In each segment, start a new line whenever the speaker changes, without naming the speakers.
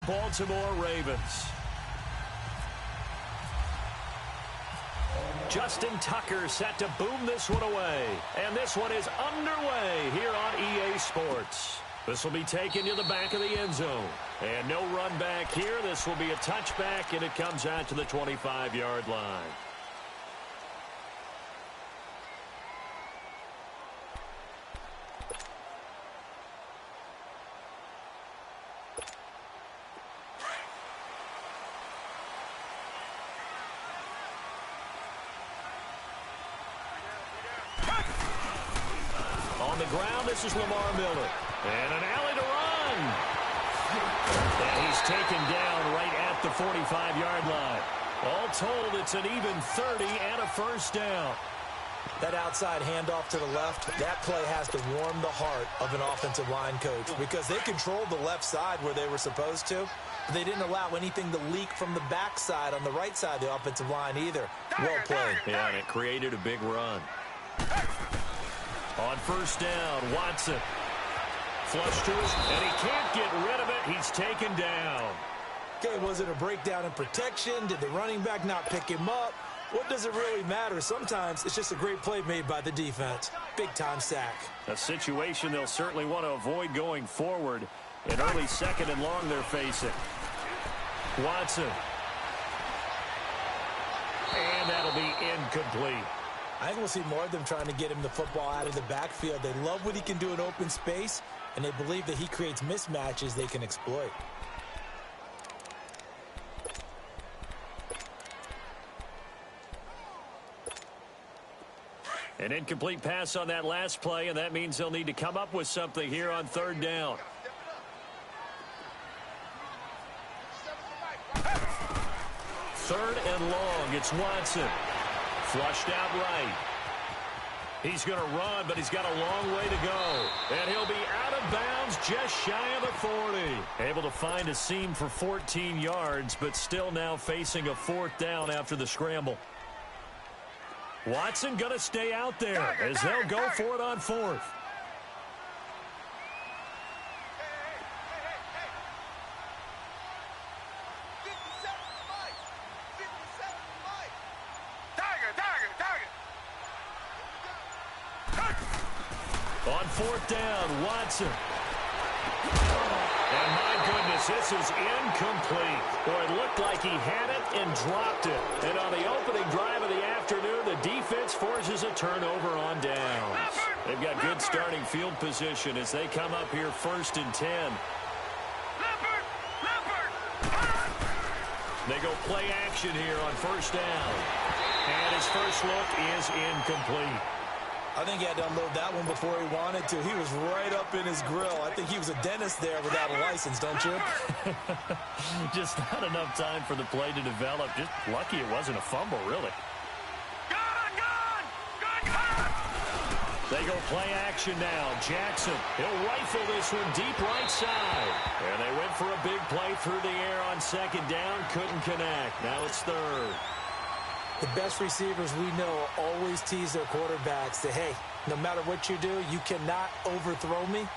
Baltimore Ravens. Justin Tucker set to boom this one away. And this one is underway here on EA Sports. This will be taken to the back of the end zone. And no run back here. This will be a touchback, and it comes out to the 25-yard line. On the ground, this is Lamar Miller. And an alley to run. And he's taken down right at the 45-yard line. All told, it's an even 30 and a first down.
That outside handoff to the left, that play has to warm the heart of an offensive line coach because they controlled the left side where they were supposed to. But they didn't allow anything to leak from the backside on the right side of the offensive line either. Well played.
Yeah, and it created a big run. On first down, Watson. Flush to his, and he can't get rid of it. He's taken down.
Okay, was it a breakdown in protection? Did the running back not pick him up? What does it really matter? Sometimes it's just a great play made by the defense. Big-time sack.
A situation they'll certainly want to avoid going forward. An early second and long they're facing. Watson. And that'll be incomplete.
I think we'll see more of them trying to get him the football out of the backfield. They love what he can do in open space, and they believe that he creates mismatches they can exploit.
An incomplete pass on that last play, and that means they'll need to come up with something here on third down. Third and long, it's Watson. Flushed out right. He's going to run, but he's got a long way to go. And he'll be out of bounds just shy of the 40. Able to find a seam for 14 yards, but still now facing a fourth down after the scramble. Watson going to stay out there as they'll go for it on fourth. On fourth down, Watson. And my goodness, this is incomplete. Boy, it looked like he had it and dropped it. And on the opening drive of the afternoon, the defense forces a turnover on downs. They've got good starting field position as they come up here first and 10. They go play action here on first down. And his first look is incomplete.
I think he had to unload that one before he wanted to. He was right up in his grill. I think he was a dentist there without a license, don't you?
Just not enough time for the play to develop. Just lucky it wasn't a fumble, really. They go play action now. Jackson, he'll rifle this one deep right side. And they went for a big play through the air on second down. Couldn't connect. Now it's third.
The best receivers we know always tease their quarterbacks that, hey, no matter what you do, you cannot overthrow me.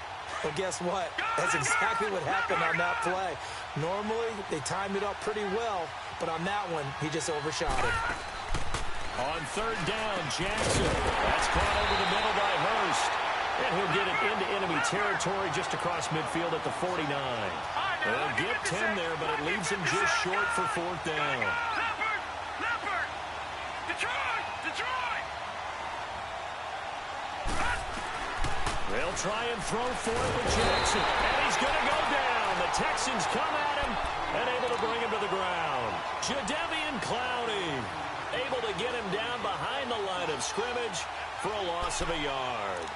Well, guess what? That's exactly what happened on that play. Normally, they timed it up pretty well, but on that one, he just overshot it.
On third down, Jackson. That's caught over the middle by Hurst. And he'll get it into enemy territory just across midfield at the 49. They'll get 10 there, but it leaves him just short for fourth down. They'll try and throw for it with Jackson. And he's going to go down. The Texans come at him and able to bring him to the ground. Jadeveon Clowney able to get him down behind the line of scrimmage for a loss of a yard.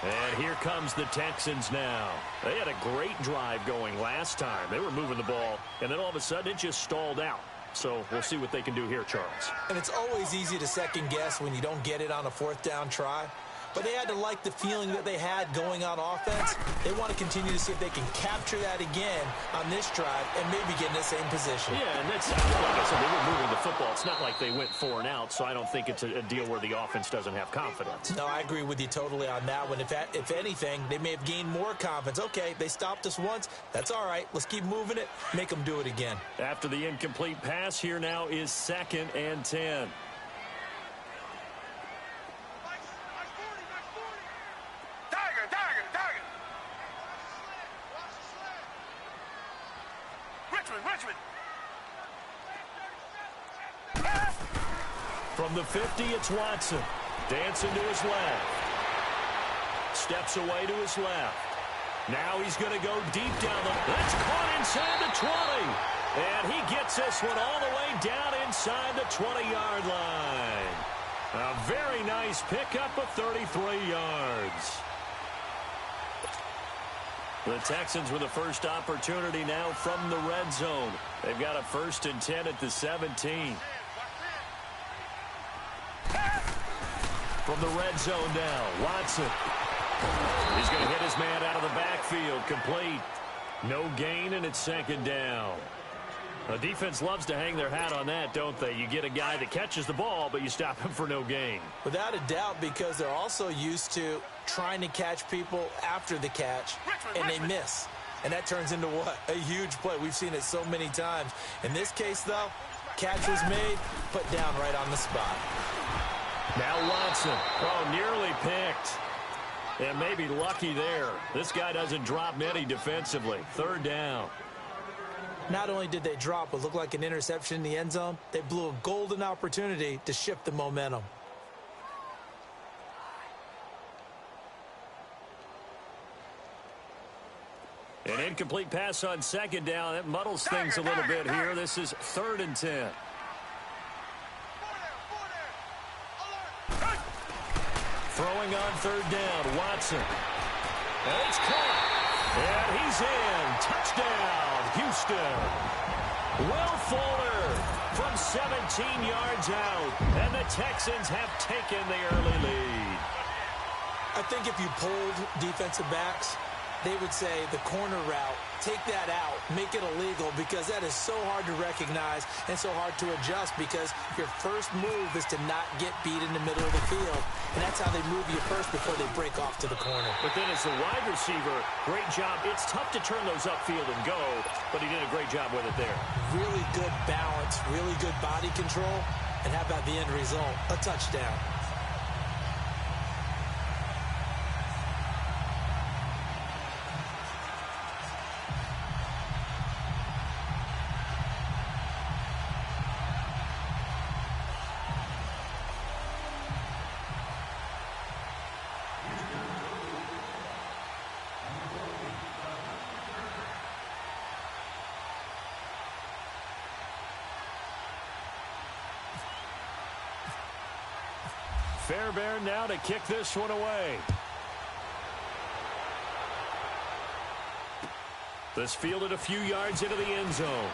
And here comes the Texans now. They had a great drive going last time. They were moving the ball, and then all of a sudden it just stalled out. So we'll see what they can do here, Charles.
And it's always easy to second guess when you don't get it on a fourth down try. but they had to like the feeling that they had going on offense. They want to continue to see if they can capture that again on this drive and maybe get in the same position.
Yeah, and that's, like I said, they were moving the football. It's not like they went 4 and out, so I don't think it's a deal where the offense doesn't have confidence.
No, I agree with you totally on that one. If anything, they may have gained more confidence. Okay, they stopped us once. That's all right. Let's keep moving it. Make them do it again.
After the incomplete pass, here now is 2nd and 10. From the 50, it's Watson. Dancing to his left. Steps away to his left. Now he's going to go deep down the... That's caught inside the 20. And he gets this one all the way down inside the 20-yard line. A very nice pickup of 33 yards. The Texans with the first opportunity now from the red zone. They've got a 1st and 10 at the 17. From the red zone now, Watson. He's going to hit his man out of the backfield, complete. No gain, and it's 2nd down. The defense loves to hang their hat on that, don't they? You get a guy that catches the ball, but you stop him for no gain.
Without a doubt, because they're also used to trying to catch people after the catch, and they miss. And that turns into what? A huge play. We've seen it so many times. In this case, though, catch was made, put down right on the spot.
Now Watson. Oh, nearly picked. And maybe lucky there. This guy doesn't drop many defensively. 3rd down.
Not only did they drop what looked like an interception in the end zone, they blew a golden opportunity to shift the momentum.
An incomplete pass on 2nd down. That muddles things a little bit here. This is 3rd and 10. Throwing on 3rd down, Watson. And it's caught. And he's in. Touchdown, Houston. Will Fuller from 17 yards out. And the Texans have taken the early lead.
I think if you polled defensive backs, they would say the corner route, take that out, make it illegal, because that is so hard to recognize and so hard to adjust, because your first move is to not get beat in the middle of the field. And that's how they move you first before they break off to the corner.
But then as the wide receiver, great job. It's tough to turn those upfield and go, but he did a great job with it there.
Really good balance, really good body control, and how about the end result? A touchdown.
Fairbairn now to kick this one away. This fielded a few yards into the end zone.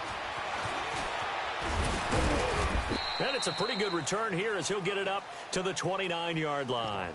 And it's a pretty good return here as he'll get it up to the 29-yard line.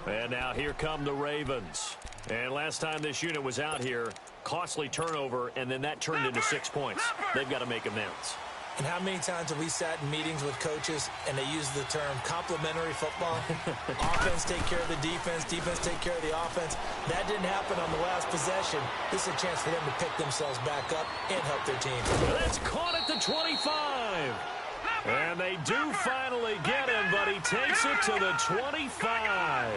And now here come the Ravens. And last time this unit was out here, costly turnover, and then that turned into 6 points. They've got to make amends.
And how many times have we sat in meetings with coaches and they use the term complementary football? Offense take care of the defense, defense take care of the offense. That didn't happen on the last possession. This is a chance for them to pick themselves back up and help their team.
That's caught at the 25. And they do finally get him, but he takes it to the 25.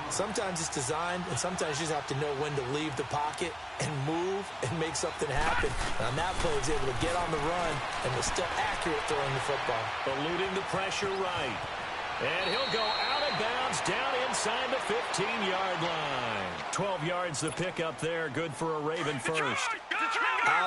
Sometimes it's designed, and sometimes you just have to know when to leave the pocket and move and make something happen. And on that play, he was able to get on the run and was still accurate throwing the football.
Eluding the pressure right. And he'll go out of bounds down inside the 15-yard line. 12 yards the pickup there. Good for a Raven first.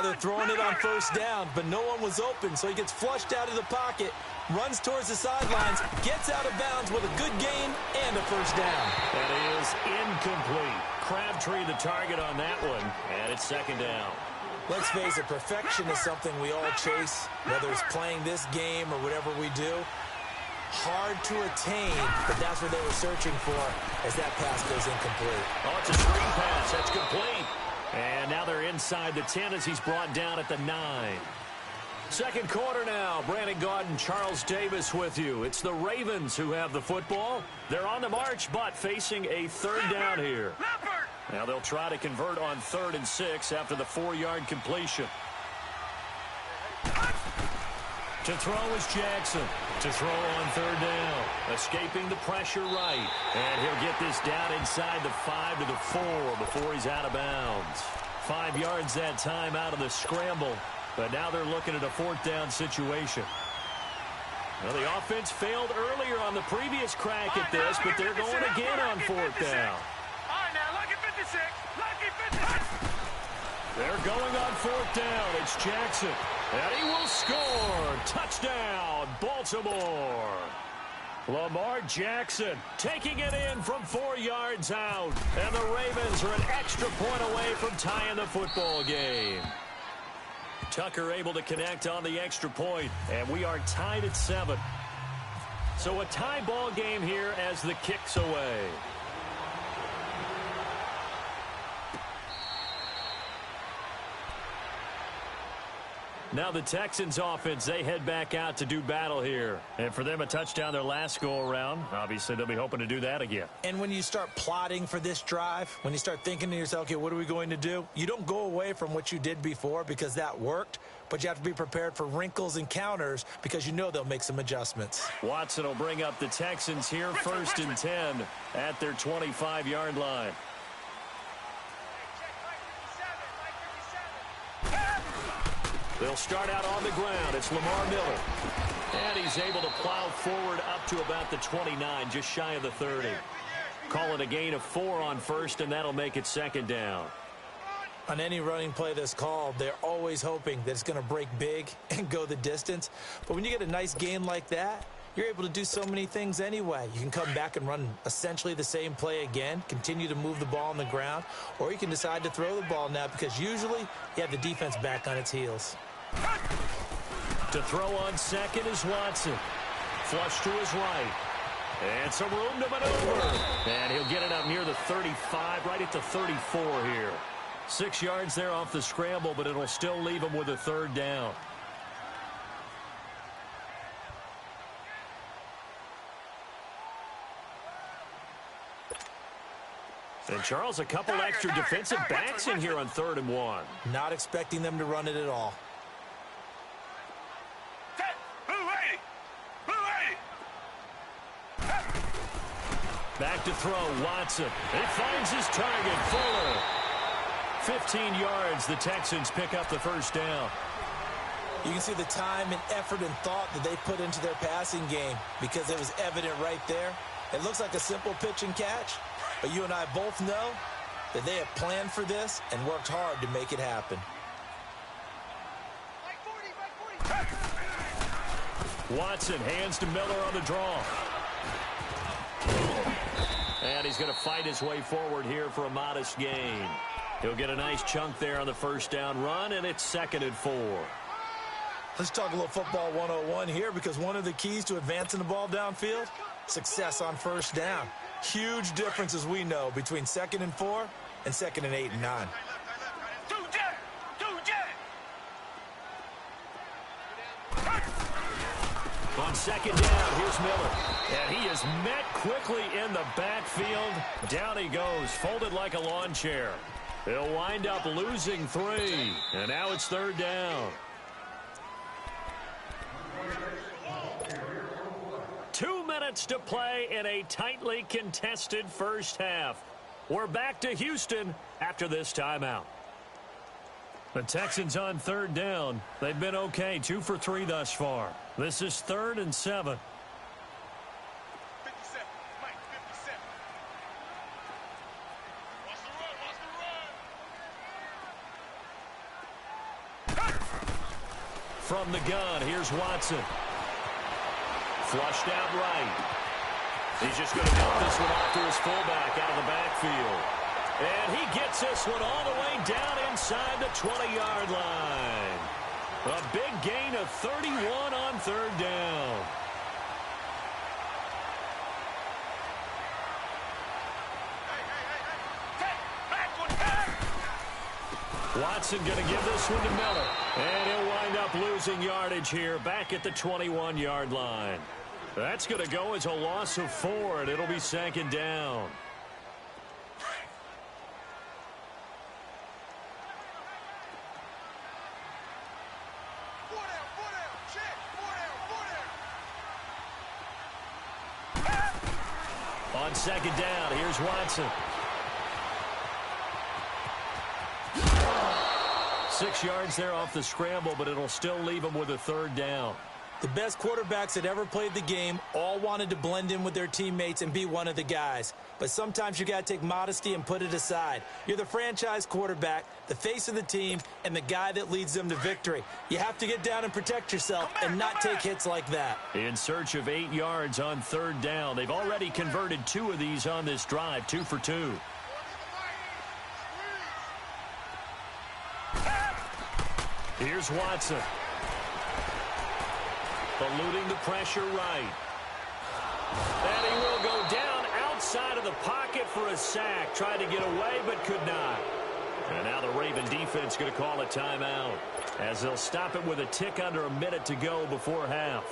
They're throwing it on 1st down, but no one was open, so he gets flushed out of the pocket, runs towards the sidelines, gets out of bounds with a good gain and a 1st down.
That is incomplete. Crabtree the target on that one, and it's 2nd down.
Let's face it, perfection is something we all chase, whether it's playing this game or whatever we do. Hard to attain, but that's what they were searching for as that pass goes incomplete.
Oh, it's a screen pass. That's complete. And now they're inside the 10 as he's brought down at the 9. Second quarter now. Brandon Gaudin, Charles Davis with you. It's the Ravens who have the football. They're on the march, but facing a third down here. Now they'll try to convert on 3rd and 6 after the 4-yard completion. To throw is Jackson. To throw on 3rd down. Escaping the pressure right. And he'll get this down inside the 5 to the 4 before he's out of bounds. 5 yards that time out of the scramble. But now they're looking at a 4th down situation. Well, the offense failed earlier on the previous crack at this, but they're going again on 4th down.
All right, now, lucky 56. Lucky 56.
They're going on 4th down. It's Jackson. And he will score. Touchdown, Baltimore. Lamar Jackson taking it in from 4 yards out. And the Ravens are an extra point away from tying the football game. Tucker able to connect on the extra point, and we are tied at 7. So a tie ball game here as the kick's away. Now the Texans offense, they head back out to do battle here. And for them, a touchdown their last go-around. Obviously, they'll be hoping to do that again.
And when you start plotting for this drive, when you start thinking to yourself, okay, what are we going to do? You don't go away from what you did before because that worked, but you have to be prepared for wrinkles and counters because you know they'll make some adjustments.
Watson will bring up the Texans here, 1st and 10 at their 25-yard line. They'll start out on the ground. It's Lamar Miller. And he's able to plow forward up to about the 29, just shy of the 30. Call it a gain of 4 on 1st, and that'll make it 2nd down.
On any running play that's called, they're always hoping that it's going to break big and go the distance. But when you get a nice gain like that, you're able to do so many things anyway. You can come back and run essentially the same play again, continue to move the ball on the ground, or you can decide to throw the ball now because usually you have the defense back on its heels.
To throw on 2nd is Watson. Flush to his right. And some room to maneuver. And he'll get it up near the 35, right at the 34 here. 6 yards there off the scramble, but it'll still leave him with a 3rd down. And, Charles, a couple extra defensive backs in here on 3rd and 1.
Not expecting them to run it at all.
Back to throw, Watson. He finds his target, Fuller. 15 yards, the Texans pick up the 1st down.
You can see the time and effort and thought that they put into their passing game because it was evident right there. It looks like a simple pitch and catch, but you and I both know that they have planned for this and worked hard to make it happen.
Watson hands to Miller on the draw. And he's going to fight his way forward here for a modest gain. He'll get a nice chunk there on the 1st down run, and it's 2nd and 4.
Let's talk a little football 101 here because one of the keys to advancing the ball downfield, success on 1st down. Huge difference, as we know, between 2nd and 4 and 2nd and 8 and 9.
On 2nd down, here's Miller. And he is met quickly in the backfield. Down he goes, folded like a lawn chair. He'll wind up losing 3. And now it's 3rd down. 2 minutes to play in a tightly contested 1st half. We're back to Houston after this timeout. The Texans on 3rd down. They've been okay, 2 for 3 thus far. This is 3rd and 7.
57, Mike, 57. Watch the run,
From the gun, here's Watson. Flushed out right. He's just going to dump this one off to his fullback out of the backfield. And he gets this one all the way down inside the 20-yard line. A big gain of 31 on 3rd down. Watson going to give this one to Miller. And he'll wind up losing yardage here back at the 21-yard line. That's going to go as a loss of 4, and it'll be 2nd down. On 2nd down, here's Watson. 6 yards there off the scramble, but it'll still leave him with a 3rd down.
The best quarterbacks that ever played the game all wanted to blend in with their teammates and be one of the guys. But sometimes you got to take modesty and put it aside. You're the franchise quarterback, the face of the team, and the guy that leads them to victory. You have to get down and protect yourself and not take hits like that.
In search of 8 yards on 3rd down. They've already converted 2 of these on this drive, 2 for 2. Here's Watson. Eluding the pressure right. And he will go down outside of the pocket for a sack. Tried to get away, but could not. And now the Raven defense going to call a timeout, as they'll stop it with a tick under a minute to go before half.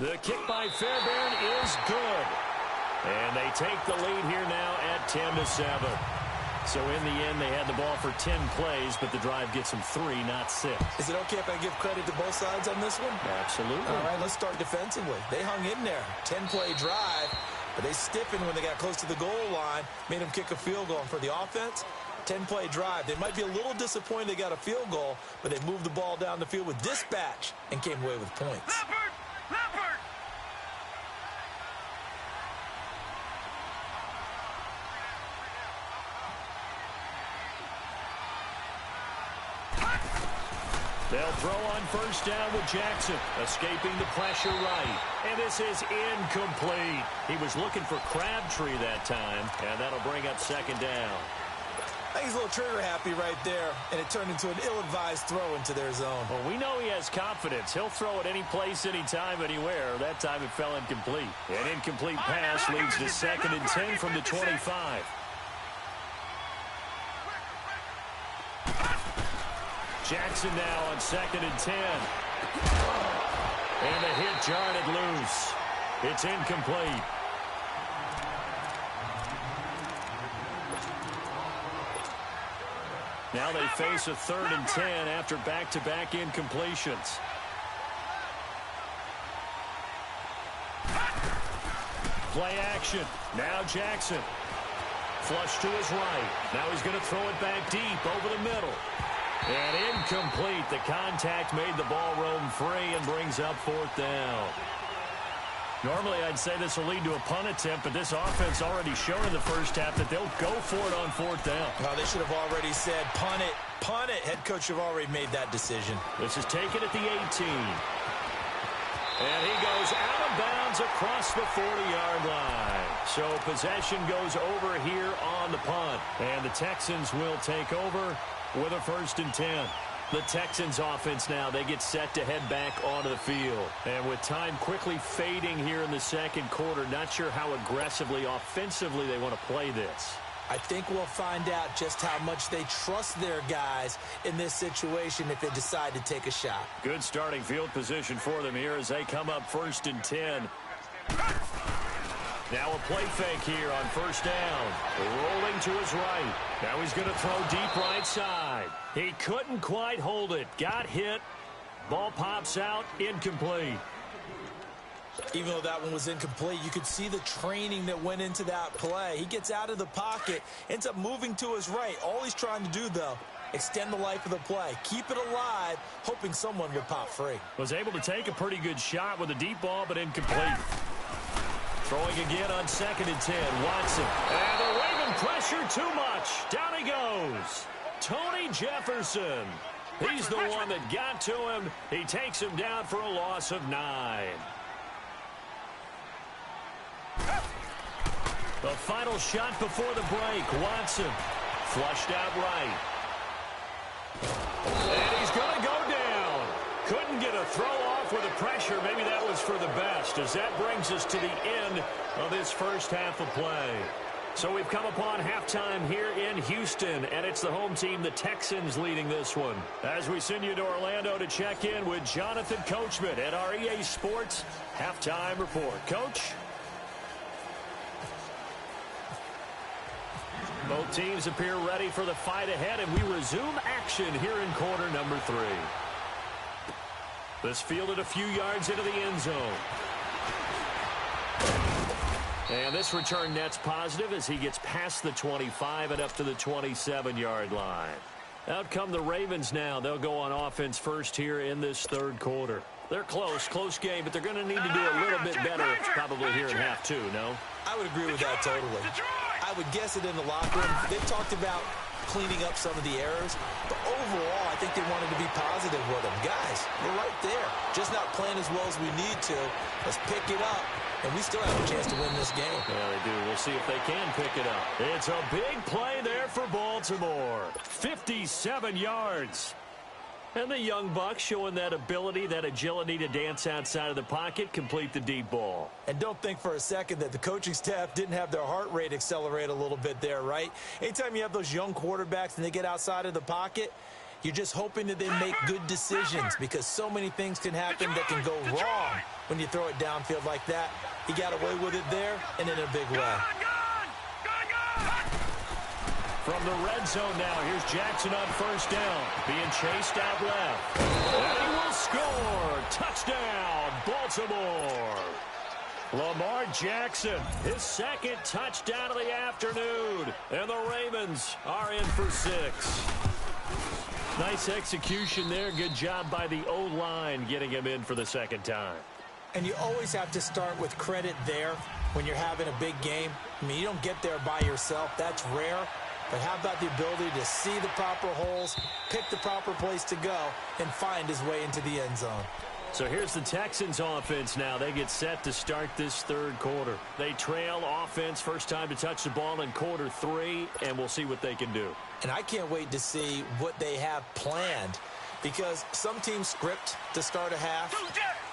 The kick by Fairbairn is good. And they take the lead here now at 10-7. So in the end, they had the ball for 10 plays, but the drive gets them 3, not 6.
Is it okay if I give credit to both sides on this one?
Absolutely.
All right, let's start defensively. They hung in there. 10-play drive, but they stiffened when they got close to the goal line, made them kick a field goal. And for the offense, 10-play drive. They might be a little disappointed they got a field goal, but they moved the ball down the field with dispatch and came away with points.
Leopard!
They'll throw on 1st down with Jackson, escaping the pressure right. And this is incomplete. He was looking for Crabtree that time, and that'll bring up 2nd down.
I think he's a little trigger happy right there, and it turned into an ill-advised throw into their zone.
Well, we know he has confidence. He'll throw it any place, anytime, anywhere. That time it fell incomplete. An incomplete pass leads to 2nd and 10 from the 25. Jackson now on 2nd and 10. And the hit jarred it loose. It's incomplete. Now they face a 3rd and 10 after back-to-back incompletions. Play action. Now Jackson. Flush to his right. Now he's going to throw it back deep over the middle. And incomplete. The contact made the ball roam free and brings up 4th down. Normally, I'd say this will lead to a punt attempt, but this offense already shown in the first half that they'll go for it on 4th down.
Well, they should have already said, punt it, punt it. Head coach have already made that decision.
This is taken at the 18. And he goes out of bounds across the 40-yard line. So possession goes over here on the punt. And the Texans will take over with a 1st and 10. The Texans offense now, they get set to head back onto the field. And with time quickly fading here in the 2nd quarter, not sure how aggressively, offensively they want to play this.
I think we'll find out just how much they trust their guys in this situation if they decide to take a shot.
Good starting field position for them here as they come up 1st and 10. Now a play fake here on 1st down. Rolling to his right. Now he's going to throw deep right side. He couldn't quite hold it. Got hit. Ball pops out. Incomplete.
Even though that one was incomplete, you could see the training that went into that play. He gets out of the pocket, ends up moving to his right. All he's trying to do, though, extend the life of the play. Keep it alive, hoping someone would pop free.
Was able to take a pretty good shot with a deep ball, but incomplete. Throwing again on 2nd and 10. Watson. And the Raven pressure too much. Down he goes. Tony Jefferson. He's the one that got to him. He takes him down for a loss of 9. The final shot before the break. Watson. Flushed out right. And he's going to go down. Couldn't get a throw off off with the pressure. Maybe that was for the best, as that brings us to the end of this first half of play. So we've come upon halftime here in Houston, and it's the home team, the Texans, leading this one. As we send you to Orlando to check in with Jonathan Coachman at our EA Sports Halftime Report. Coach? Both teams appear ready for the fight ahead, and we resume action here in quarter number 3. This fielded a few yards into the end zone. And this return net's positive as he gets past the 25 and up to the 27-yard line. Out come the Ravens now. They'll go on offense first here in this third quarter. They're close game, but they're going to need to do a little bit better probably here in half 2, no?
I would agree with that totally. I would guess it in the locker room. They talked about cleaning up some of the errors, but overall, I think they wanted to be positive with them. Guys, we're right there. Just not playing as well as we need to. Let's pick it up, and we still have a chance to win this game.
Yeah, they do. We'll see if they can pick it up. It's a big play there for Baltimore. 57 yards. And the young Bucks showing that ability, that agility to dance outside of the pocket, complete the deep ball.
And don't think for a second that the coaching staff didn't have their heart rate accelerate a little bit there, right? Anytime you have those young quarterbacks and they get outside of the pocket, you're just hoping that they make good decisions, because so many things can happen that can go wrong when you throw it downfield like that. He got away with it there and in a big way.
From the red zone now, here's Jackson on first down, being chased out left. And he will score. Touchdown, Baltimore. Lamar Jackson, his second touchdown of the afternoon. And the Ravens are in for 6. Nice execution there. Good job by the O-line getting him in for the second time.
And you always have to start with credit there when you're having a big game. I mean, you don't get there by yourself. That's rare. But how about the ability to see the proper holes, pick the proper place to go, and find his way into the end zone?
So here's the Texans offense now. They get set to start this third quarter. They trail offense, first time to touch the ball in quarter 3, and we'll see what they can do.
And I can't wait to see what they have planned, because some teams script to start a half.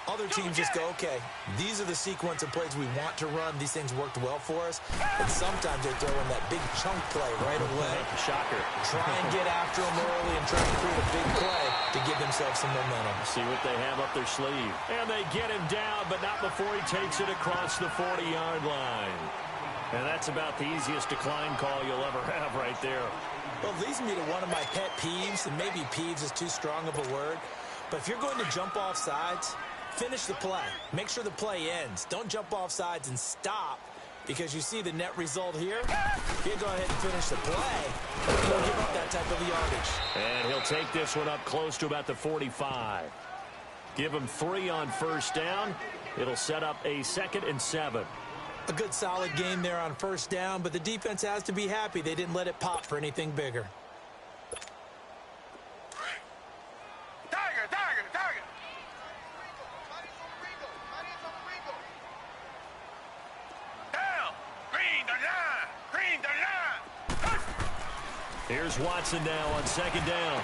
Other teams just go, okay, these are the sequence of plays we want to run. These things worked well for us. And sometimes they throw in that big chunk play right away.
Shocker.
Try and get after them early and try to create a big play to give themselves some momentum.
See what they have up their sleeve. And they get him down, but not before he takes it across the 40-yard line. And that's about the easiest decline call you'll ever have right there.
Well, it leads me to one of my pet peeves, and maybe peeves is too strong of a word. But if you're going to jump off sides, finish the play. Make sure the play ends. Don't jump off sides and stop, because you see the net result here. You go ahead and finish the play. Don't give up that type of yardage.
And he'll take this one up close to about the 45. Give him 3 on first down. It'll set up a 2nd and 7.
A good solid game there on first down, but the defense has to be happy they didn't let it pop for anything bigger.
Target. Down. Green the line.
Here's Watson now on second down.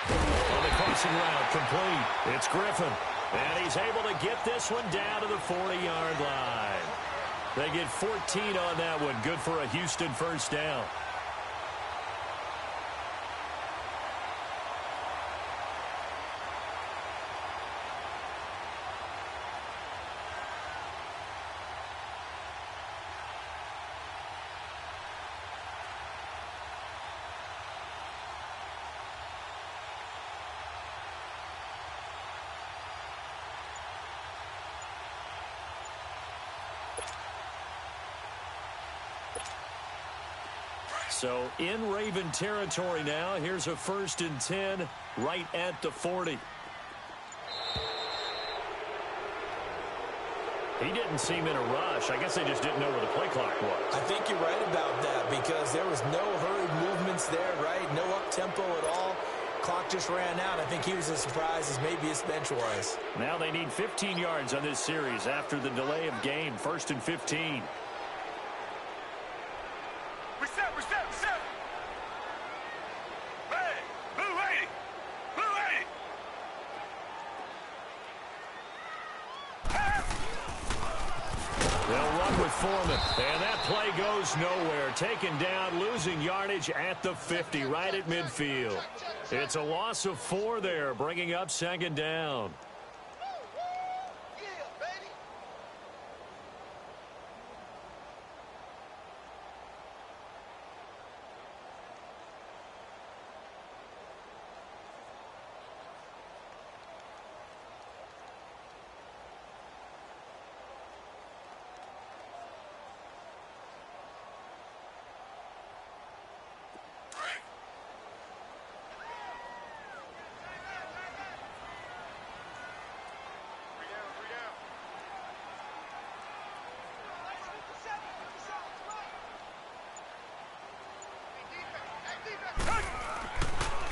On the crossing route, complete. It's Griffin. And he's able to get this one down to the 40-yard line. They get 14 on that one. Good for a Houston first down. So in Raven territory now. Here's a 1st and 10 right at the 40. He didn't seem in a rush. I guess they just didn't know where the play clock was.
I think you're right about that, because there was no hurried movements there, right? No up-tempo at all. Clock just ran out. I think he was as surprised as maybe his bench was.
Now they need 15 yards on this series after the delay of game. 1st and 15.
We set. Hey, blue 80.
Foreman. And that play goes nowhere. Taken down, losing yardage at the 50, right at midfield. It's a loss of 4 there, bringing up second down.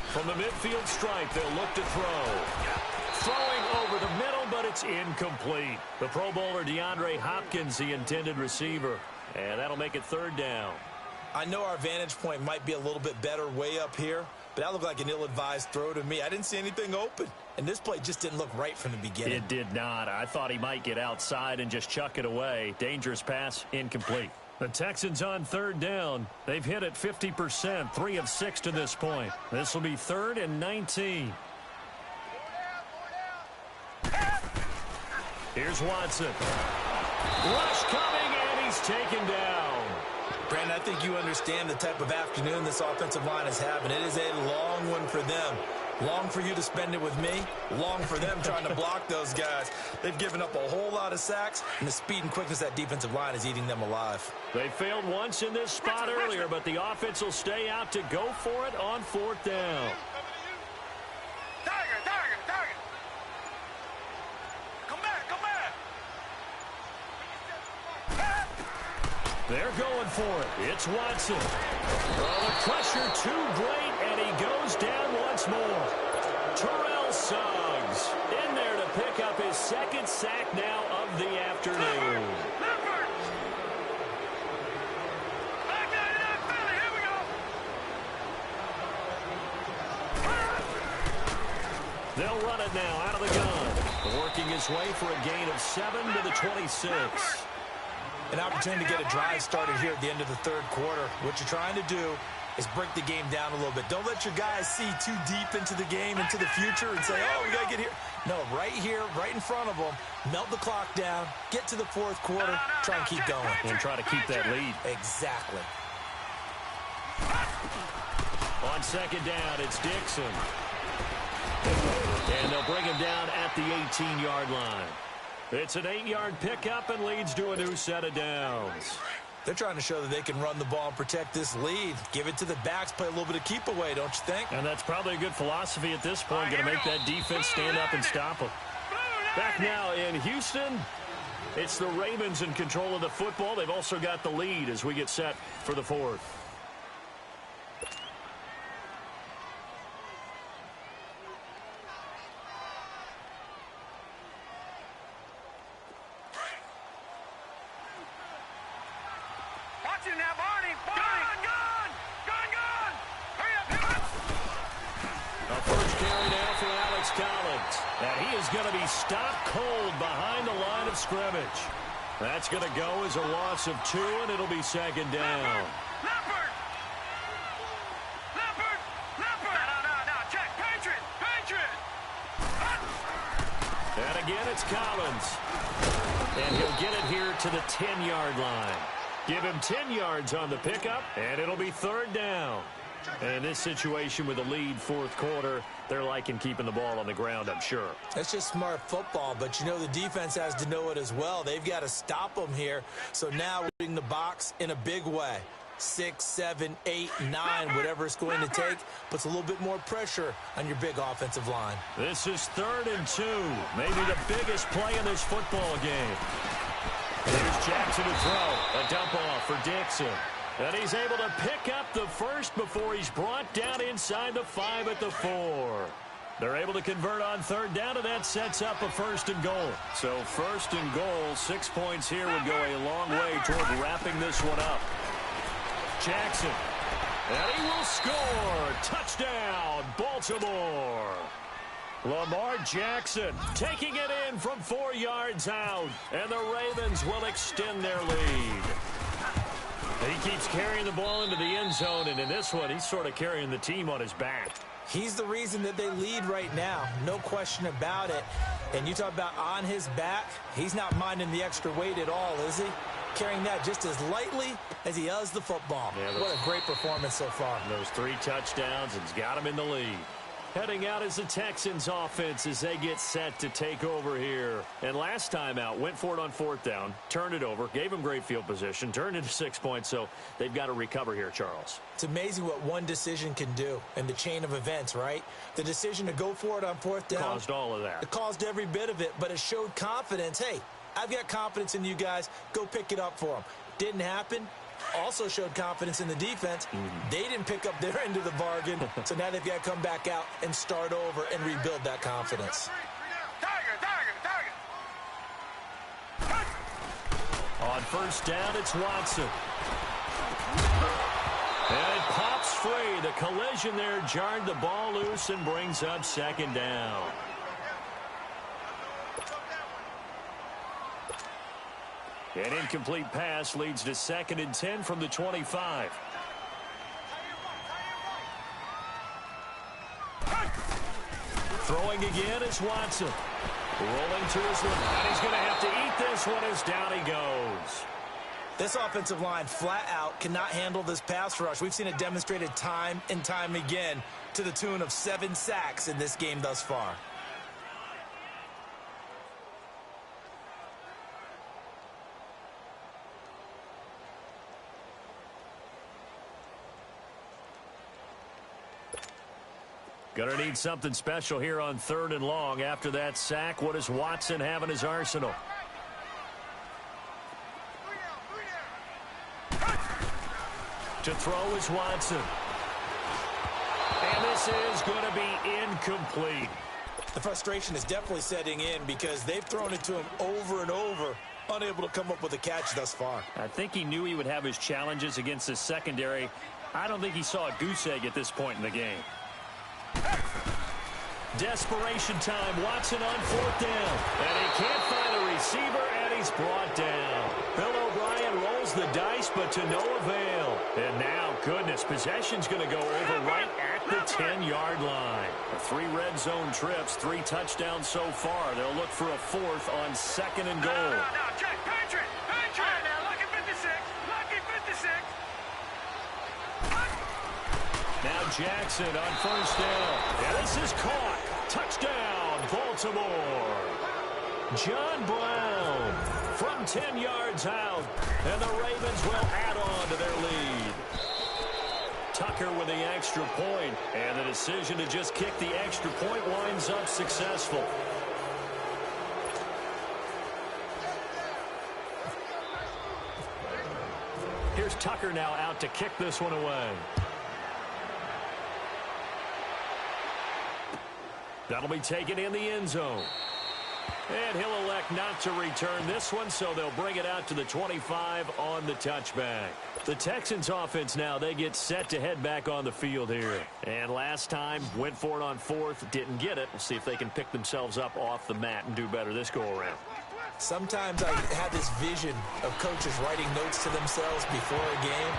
From the midfield stripe, they'll look to throw. Throwing over the middle, but it's incomplete. The Pro Bowler DeAndre Hopkins, the intended receiver. And that'll make it third down.
I know our vantage point might be a little bit better way up here, but that looked like an ill-advised throw to me. I didn't see anything open, and this play just didn't look right from the beginning.
It did not. I thought he might get outside and just chuck it away. Dangerous pass, incomplete. The Texans on third down. They've hit it 50%, 3 of 6 to this point. This will be 3rd and 19. Here's Watson. Rush coming, and he's taken down.
Brandon, I think you understand the type of afternoon this offensive line is having. It is a long one for them. Long for you to spend it with me. Long for them trying to block those guys. They've given up a whole lot of sacks, and the speed and quickness of that defensive line is eating them alive.
They failed once in this spot earlier, but the offense will stay out to go for it on 4th down.
Target. Come back.
They're going for it. It's Watson. Well, the pressure too great, and he goes down once more. Terrell Suggs in there to pick up his 2nd sack now of the afternoon. They'll run it now out of the gun. Working his way for a gain of 7 to the 26.
An opportunity to get a drive started here at the end of the 3rd quarter. What you're trying to do is break the game down a little bit. Don't let your guys see too deep into the game, into the future, and say, oh, we got to get here. No, right here, right in front of them, melt the clock down, get to the 4th quarter, try and keep going.
And try to keep that lead.
Exactly.
On 2nd down, it's Dixon. And they'll bring him down at the 18-yard line. It's an 8-yard pickup and leads to a new set of downs.
They're trying to show that they can run the ball and protect this lead. Give it to the backs, play a little bit of keep away, don't you think?
And that's probably a good philosophy at this point, going to make that defense stand up and stop them. Back now in Houston, it's the Ravens in control of the football. They've also got the lead as we get set for the 4th. Stopped cold behind the line of scrimmage. That's going to go as a loss of 2, and it'll be 2nd down.
Leopard! No, check. Patriot!
And again, it's Collins. And he'll get it here to the 10-yard line. Give him 10 yards on the pickup, and it'll be 3rd down. And in this situation with the lead 4th quarter, they're liking keeping the ball on the ground, I'm sure.
That's just smart football, but you know the defense has to know it as well. They've got to stop them here. So now we're in the box in a big way. 6, 7, 8, 9, whatever it's going to take, puts a little bit more pressure on your big offensive line.
This is 3rd and 2, maybe the biggest play in this football game. Here's Jackson to throw. A dump off for Dixon. And he's able to pick up the first before he's brought down inside the 5 at the 4. They're able to convert on 3rd down, and that sets up a 1st and goal. So 1st and goal, 6 points here would go a long way toward wrapping this one up. Jackson. And he will score. Touchdown, Baltimore. Lamar Jackson taking it in from 4 yards out, and the Ravens will extend their lead. He keeps carrying the ball into the end zone, and in this one, he's sort of carrying the team on his back.
He's the reason that they lead right now, no question about it. And you talk about on his back, he's not minding the extra weight at all, is he? Carrying that just as lightly as he does the football. Yeah, what a great performance so far.
Those 3 touchdowns, and he's got him in the lead. Heading out is the Texans offense as they get set to take over here. And last time out, went for it on 4th down, turned it over, gave him great field position, turned into 6 points, so they've got to recover here, Charles.
It's amazing what one decision can do in the chain of events, right? The decision to go for it on 4th down.
Caused all of that.
It caused every bit of it, but it showed confidence. Hey, I've got confidence in you guys. Go pick it up for them. Didn't happen. Also showed confidence in the defense. They didn't pick up their end of the bargain, so now they've got to come back out and start over and rebuild that confidence.
On 1st down, it's Watson. And it pops free. The collision there jarred the ball loose and brings up 2nd down. An incomplete pass leads to 2nd and 10 from the 25. Throwing again is Watson. Rolling to his left. And he's going to have to eat this one as down he goes.
This offensive line flat out cannot handle this pass rush. We've seen it demonstrated time and time again to the tune of 7 sacks in this game thus far.
Going to need something special here on 3rd and long. After that sack, what does Watson have in his arsenal? To throw is Watson. And this is going to be incomplete.
The frustration is definitely setting in because they've thrown it to him over and over, unable to come up with a catch thus far.
I think he knew he would have his challenges against his secondary. I don't think he saw a goose egg at this point in the game. Desperation time. Watson on 4th down. And he can't find a receiver, and he's brought down. Bill O'Brien rolls the dice, but to no avail. And now, goodness, possession's going to go over right at the 10-yard line. 3 red zone trips, 3 touchdowns so far. They'll look for a 4th on 2nd and goal.
No, check, Patriot! Now, lucky 56! Lucky 56!
Now Jackson on 1st down. And this is caught. Touchdown, Baltimore. John Brown from 10 yards out. And the Ravens will add on to their lead. Tucker with the extra point. And the decision to just kick the extra point winds up successful. Here's Tucker now out to kick this one away. That'll be taken in the end zone. And he'll elect not to return this one, so they'll bring it out to the 25 on the touchback. The Texans offense now, they get set to head back on the field here. And last time, went for it on 4th, didn't get it. We'll see if they can pick themselves up off the mat and do better this go-around.
Sometimes I have this vision of coaches writing notes to themselves before a game.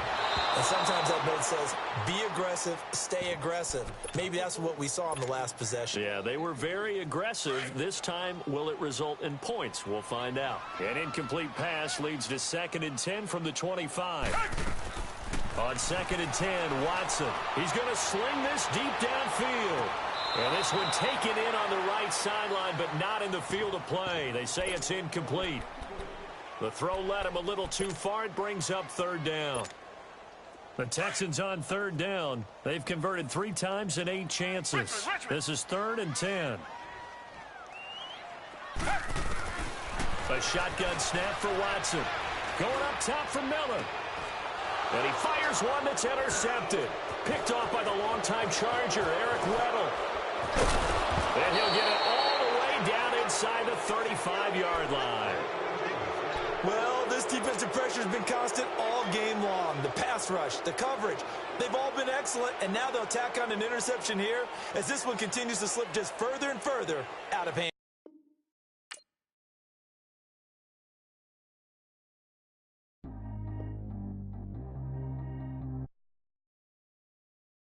And sometimes that note says, be aggressive, stay aggressive. Maybe that's what we saw in the last possession.
Yeah, they were very aggressive. This time, will it result in points? We'll find out. An incomplete pass leads to 2nd and 10 from the 25. On 2nd and 10, Watson. He's going to sling this deep downfield. And this one taken in on the right sideline, but not in the field of play. They say it's incomplete. The throw led him a little too far. It brings up 3rd down. The Texans on 3rd down. They've converted 3 times in 8 chances. This is 3rd and 10. A shotgun snap for Watson. Going up top for Miller. And he fires one that's intercepted. Picked off by the longtime Charger, Eric Weddle. And he'll get it all the way down inside the 35-yard line.
Well, this Defensive pressure has been constant all game long. The pass rush, the coverage, they've all been excellent, and now they'll tack on an interception here as this one continues to slip just further and further out of hand.